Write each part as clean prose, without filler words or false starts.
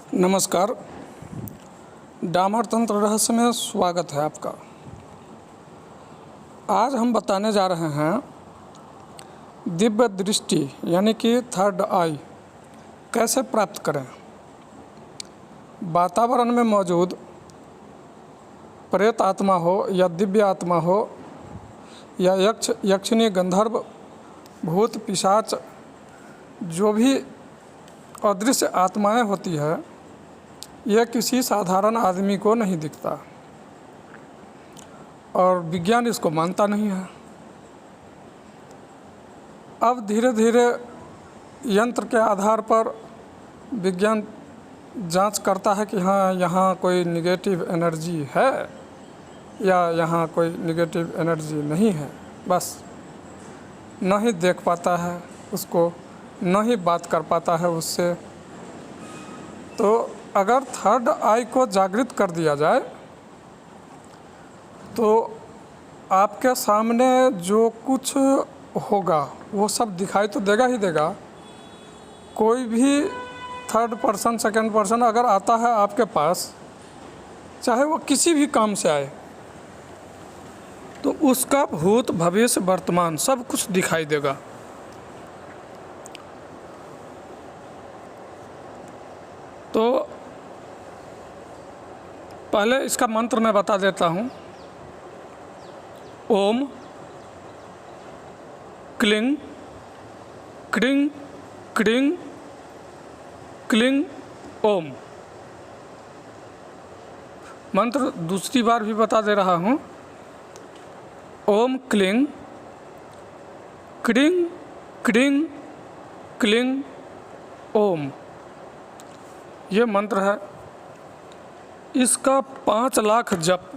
नमस्कार। डामर तंत्र रहस्य में स्वागत है आपका। आज हम बताने जा रहे हैं दिव्य दृष्टि यानी कि थर्ड आई कैसे प्राप्त करें। वातावरण में मौजूद प्रेत आत्मा हो या दिव्य आत्मा हो या यक्ष यक्षिणी गंधर्व भूत पिशाच जो भी अदृश्य आत्माएं होती है, यह किसी साधारण आदमी को नहीं दिखता और विज्ञान इसको मानता नहीं है। अब धीरे धीरे यंत्र के आधार पर विज्ञान जांच करता है कि हाँ, यहाँ कोई निगेटिव एनर्जी है या यहाँ कोई निगेटिव एनर्जी नहीं है। बस न ही देख पाता है उसको, न ही बात कर पाता है उससे। तो अगर थर्ड आई को जागृत कर दिया जाए तो आपके सामने जो कुछ होगा वो सब दिखाई तो देगा ही देगा। कोई भी थर्ड पर्सन सेकंड पर्सन अगर आता है आपके पास, चाहे वो किसी भी काम से आए, तो उसका भूत भविष्य वर्तमान सब कुछ दिखाई देगा। तो पहले इसका मंत्र मैं बता देता हूँ। ओम क्लिंग क्रिंग क्रिंग क्लिंग ओम। मंत्र दूसरी बार भी बता दे रहा हूँ। ओम क्लिंग क्रिंग क्रिंग क्लिंग ओम, ये मंत्र है। इसका 5 लाख जप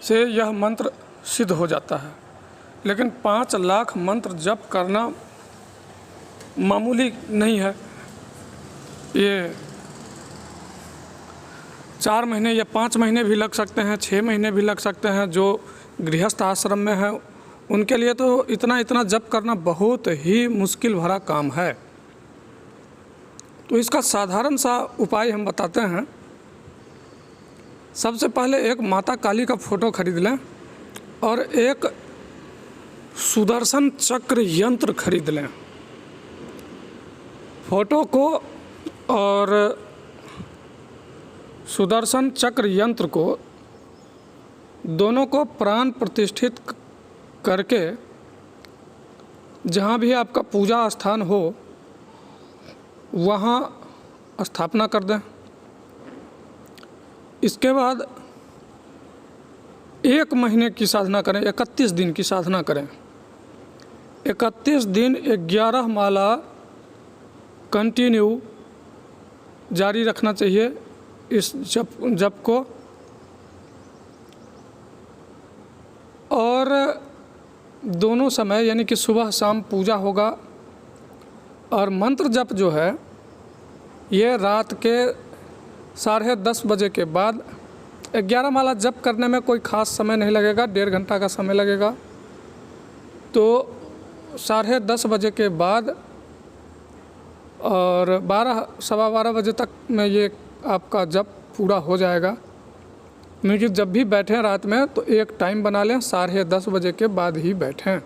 से यह मंत्र सिद्ध हो जाता है। लेकिन 5 लाख मंत्र जप करना मामूली नहीं है। ये 4 महीने या 5 महीने भी लग सकते हैं, 6 महीने भी लग सकते हैं। जो गृहस्थ आश्रम में है उनके लिए तो इतना जप करना बहुत ही मुश्किल भरा काम है। तो इसका साधारण सा उपाय हम बताते हैं। सबसे पहले एक माता काली का फोटो खरीद लें और एक सुदर्शन चक्र यंत्र खरीद लें। फोटो को और सुदर्शन चक्र यंत्र को दोनों को प्राण प्रतिष्ठित करके जहाँ भी आपका पूजा स्थान हो वहाँ स्थापना कर दें। इसके बाद 1 महीने की साधना करें, 31 दिन की साधना करें। 31 दिन 11 माला कंटिन्यू जारी रखना चाहिए इस जप को। और दोनों समय यानी कि सुबह शाम पूजा होगा। और मंत्र जप जो है ये रात के 10:30 बजे के बाद 11 माला जप करने में कोई ख़ास समय नहीं लगेगा, 1.5 घंटा का समय लगेगा। तो 10:30 बजे के बाद और 12 सवा 12 बजे तक में ये आपका जप पूरा हो जाएगा। क्योंकि जब भी बैठें रात में तो एक टाइम बना लें, 10:30 बजे के बाद ही बैठें।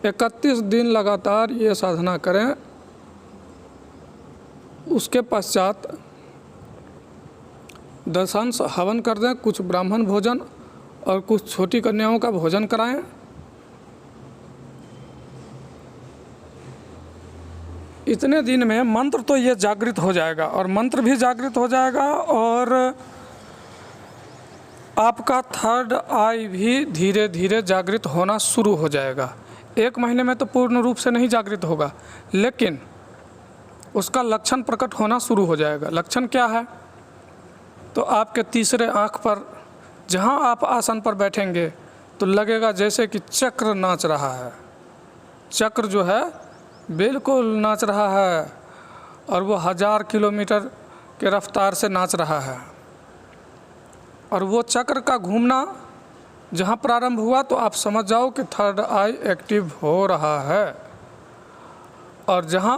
31 दिन लगातार ये साधना करें। उसके पश्चात दशांश हवन कर दें, कुछ ब्राह्मण भोजन और कुछ छोटी कन्याओं का भोजन कराएं। इतने दिन में मंत्र तो ये जागृत हो जाएगा और मंत्र भी जागृत हो जाएगा और आपका थर्ड आई भी धीरे धीरे जागृत होना शुरू हो जाएगा। 1 महीने में तो पूर्ण रूप से नहीं जागृत होगा, लेकिन उसका लक्षण प्रकट होना शुरू हो जाएगा। लक्षण क्या है? तो आपके तीसरे आँख पर जहाँ आप आसन पर बैठेंगे तो लगेगा जैसे कि चक्र नाच रहा है। चक्र जो है बिल्कुल नाच रहा है और वो 1000 किलोमीटर के रफ्तार से नाच रहा है। और वो चक्र का घूमना जहाँ प्रारंभ हुआ तो आप समझ जाओ कि थर्ड आई एक्टिव हो रहा है। और जहाँ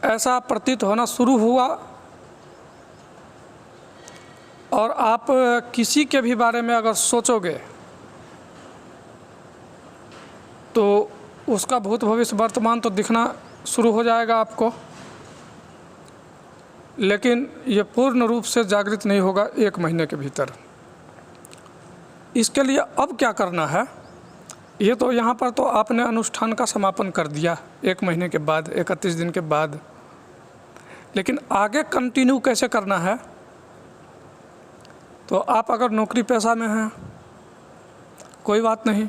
ऐसा प्रतीत होना शुरू हुआ और आप किसी के भी बारे में अगर सोचोगे तो उसका भूत भविष्य वर्तमान तो दिखना शुरू हो जाएगा आपको, लेकिन ये पूर्ण रूप से जागृत नहीं होगा 1 महीने के भीतर। इसके लिए अब क्या करना है, ये तो यहाँ पर तो आपने अनुष्ठान का समापन कर दिया 1 महीने के बाद, 31 दिन के बाद, लेकिन आगे कंटिन्यू कैसे करना है। तो आप अगर नौकरी पेशा में हैं कोई बात नहीं,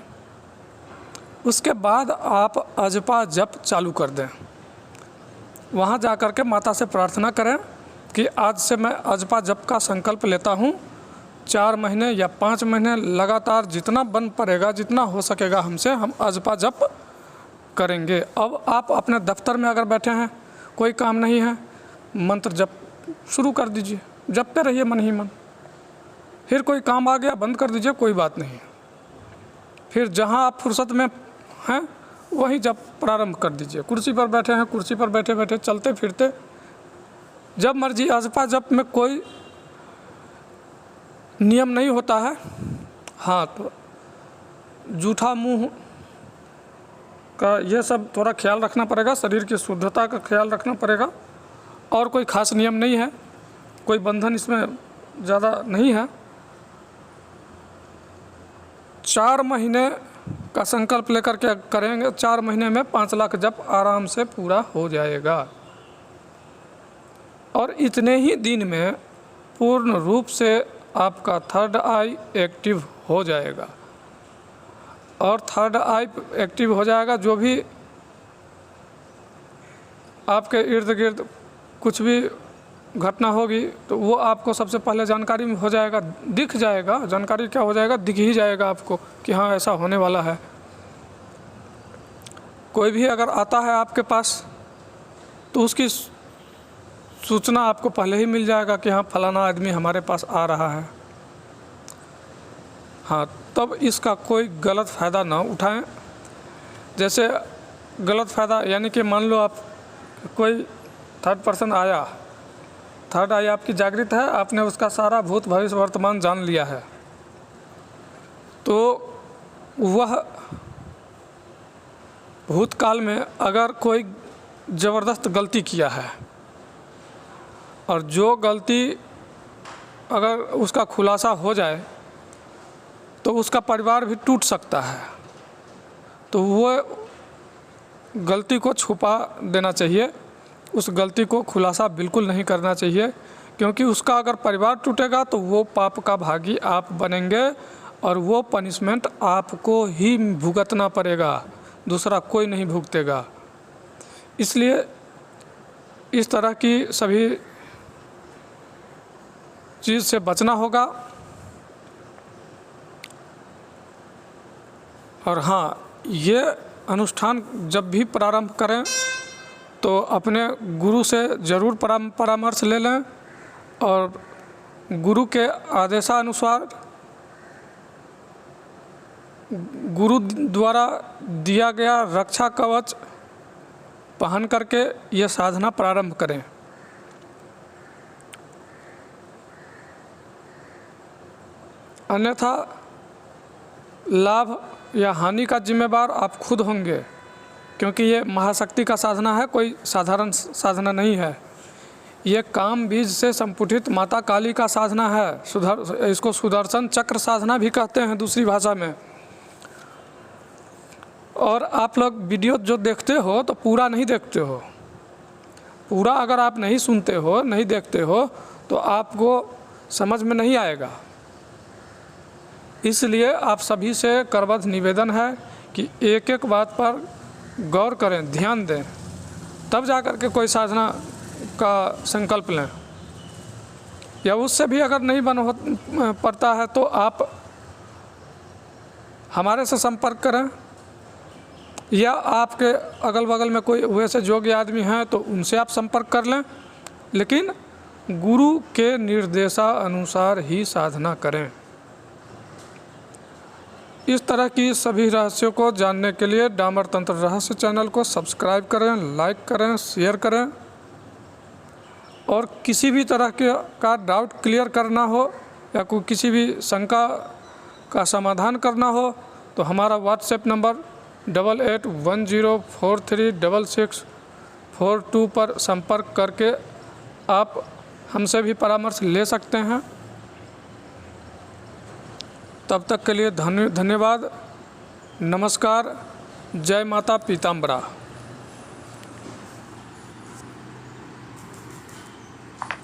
उसके बाद आप अजपा जप चालू कर दें। वहाँ जा कर के माता से प्रार्थना करें कि आज से मैं अजपा जप का संकल्प लेता हूँ, 4 महीने या 5 महीने लगातार जितना बन पड़ेगा, जितना हो सकेगा हमसे, हम अजपा जप करेंगे। अब आप अपने दफ्तर में अगर बैठे हैं, कोई काम नहीं है, मंत्र जप शुरू कर दीजिए, जपते रहिए मन ही मन। फिर कोई काम आ गया बंद कर दीजिए, कोई बात नहीं। फिर जहाँ आप फुर्सत में हैं वहीं जप प्रारंभ कर दीजिए। कुर्सी पर बैठे हैं, कुर्सी पर बैठे बैठे, चलते फिरते, जब मर्जी। अजपा जप में कोई नियम नहीं होता है। हाँ, तो जूठा मुंह का ये सब थोड़ा ख्याल रखना पड़ेगा, शरीर की शुद्धता का ख्याल रखना पड़ेगा, और कोई खास नियम नहीं है, कोई बंधन इसमें ज़्यादा नहीं है। 4 महीने का संकल्प लेकर के करेंगे, 4 महीने में 5 लाख जप आराम से पूरा हो जाएगा। और इतने ही दिन में पूर्ण रूप से आपका 3rd आई एक्टिव हो जाएगा। और 3rd आई एक्टिव हो जाएगा, जो भी आपके इर्द गिर्द कुछ भी घटना होगी तो वो आपको सबसे पहले जानकारी में हो जाएगा, दिख जाएगा। जानकारी क्या हो जाएगा, दिख ही जाएगा आपको कि हाँ ऐसा होने वाला है। कोई भी अगर आता है आपके पास तो उसकी सूचना आपको पहले ही मिल जाएगा कि हाँ फलाना आदमी हमारे पास आ रहा है। हाँ, तब इसका कोई गलत फ़ायदा ना उठाएं। जैसे गलत फ़ायदा यानी कि मान लो आप कोई 3rd पर्सन आया, 3rd आई आपकी जागृत है, आपने उसका सारा भूत भविष्य वर्तमान जान लिया है, तो वह भूतकाल में अगर कोई ज़बरदस्त गलती किया है और जो गलती अगर उसका खुलासा हो जाए तो उसका परिवार भी टूट सकता है। तो वो गलती को छुपा देना चाहिए, उस गलती को खुलासा बिल्कुल नहीं करना चाहिए, क्योंकि उसका अगर परिवार टूटेगा तो वो पाप का भागी आप बनेंगे और वो पनिशमेंट आपको ही भुगतना पड़ेगा, दूसरा कोई नहीं भुगतेगा। इसलिए इस तरह की सभी चीज़ से बचना होगा। और हाँ, ये अनुष्ठान जब भी प्रारंभ करें तो अपने गुरु से ज़रूर परामर्श ले लें और गुरु के आदेशानुसार, गुरु द्वारा दिया गया रक्षा कवच पहन करके ये साधना प्रारंभ करें। अन्यथा लाभ या हानि का जिम्मेदार आप खुद होंगे, क्योंकि ये महाशक्ति का साधना है, कोई साधारण साधना नहीं है। ये काम बीज से संपुटित माता काली का साधना है। इसको सुदर्शन चक्र साधना भी कहते हैं दूसरी भाषा में। और आप लोग वीडियो जो देखते हो तो पूरा नहीं देखते हो। पूरा अगर आप नहीं सुनते हो, नहीं देखते हो, तो आपको समझ में नहीं आएगा। इसलिए आप सभी से करबद्ध निवेदन है कि एक एक बात पर गौर करें, ध्यान दें, तब जा कर के कोई साधना का संकल्प लें। या उससे भी अगर नहीं पड़ता है तो आप हमारे से संपर्क करें, या आपके अगल बगल में कोई वैसे योग्य आदमी हैं तो उनसे आप संपर्क कर लें, लेकिन गुरु के निर्देशानुसार ही साधना करें। इस तरह की सभी रहस्यों को जानने के लिए डामर तंत्र रहस्य चैनल को सब्सक्राइब करें, लाइक करें, शेयर करें और किसी भी तरह के का डाउट क्लियर करना हो या कोई किसी भी शंका का समाधान करना हो तो हमारा व्हाट्सएप नंबर 8810436642 पर संपर्क करके आप हमसे भी परामर्श ले सकते हैं। तब तक के लिए धन्यवाद। नमस्कार। जय माता पीताम्बरा।